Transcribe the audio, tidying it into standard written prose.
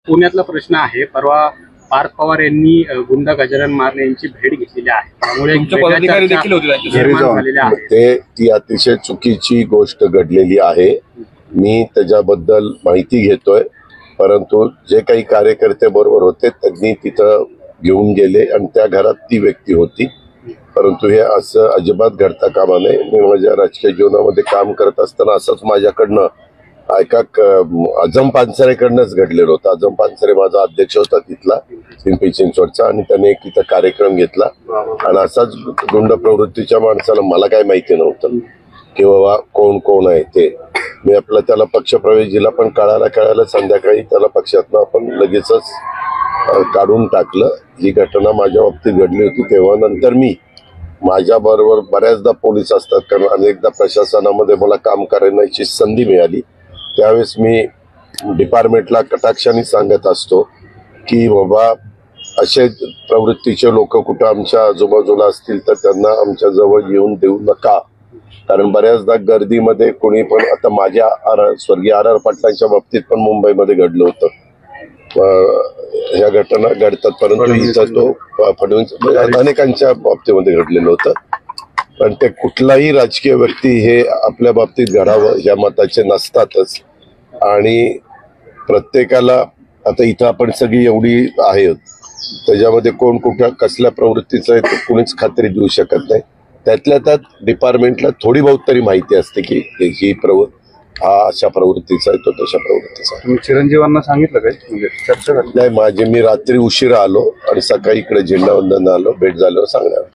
पुण्यातला प्रश्न आहे। परवा पार्थ पवार यांनी गुंड गजानन मारणे यांची भेट घेतलेली आहे, त्यामुळे ती अतिशय चुकीची गोष्ट घडलेली आहे। मी त्याच्याबद्दल माहिती घेतोय, परंतु जे काही कार्यकर्ते बरोबर होते त्यांनी तिथं घेऊन गेले आणि त्या घरात ती व्यक्ती होती। परंतु हे असं अजिबात घडता कामा नये। मी माझ्या राजकीय जीवनामध्ये काम करत असताना असंच माझ्याकडनं एका आजम पानसरेकडनंच घडलेलं होतं। आजम पानसरे माझा अध्यक्ष होता तिथला पिंपरी चिंचवडचा, आणि त्याने एक तिथं कार्यक्रम घेतला आणि असाच गुंड प्रवृत्तीच्या माणसाला मला काय माहिती नव्हतं की बाबा कोण कोण आहे ते। मी आपला त्याला पक्षप्रवेश दिला, पण कळायला संध्याकाळी त्याला पक्षातनं आपण लगेचच काढून टाकलं। ही घटना माझ्या बाबतीत घडली होती। तेव्हा नंतर मी माझ्या बरोबर बऱ्याचदा पोलीस असतात, कारण अनेकदा प्रशासनामध्ये मला काम करण्याची संधी मिळाली। त्यावेळेस मी डिपार्टमेंटला कटाक्षाने सांगत असतो की बाबा असे प्रवृत्तीचे लोक कुठं आमच्या आजूबाजूला असतील तर त्यांना आमच्या जवळ येऊन देऊ नका, कारण बऱ्याचदा गर्दीमध्ये कोणी पण, आता माझ्या स्वर्गीय आर पाटलांच्या बाबतीत पण मुंबईमध्ये घडलं होतं। ह्या घटना घडतात, परंतु इथं तो फडणवीस अनेकांच्या बाबतीमध्ये घडलेलं होतं। पण ते कुठलाही राजकीय व्यक्ती हे आपल्या बाबतीत घडावं या मताचे नसतातच। आणि प्रत्येकाला आता इथं आपण सगळी एवढी आहेत, त्याच्यामध्ये कोण कुठल्या कसल्या प्रवृत्तीचं आहे ते कुणीच खात्री देऊ शकत नाही। त्यातल्या त्यात डिपार्टमेंटला थोडी बहुत तरी माहिती असते की ही हा अशा प्रवृत्तीचा आहे, तो तशा प्रवृत्तीचा आहे। चिरंजीवांना सांगितलं काय, म्हणजे चर्चा नाही, मी रात्री उशिरा आलो आणि सकाळी इकडे झेंडावंदन आलो, भेट झाल्यावर सांगणार।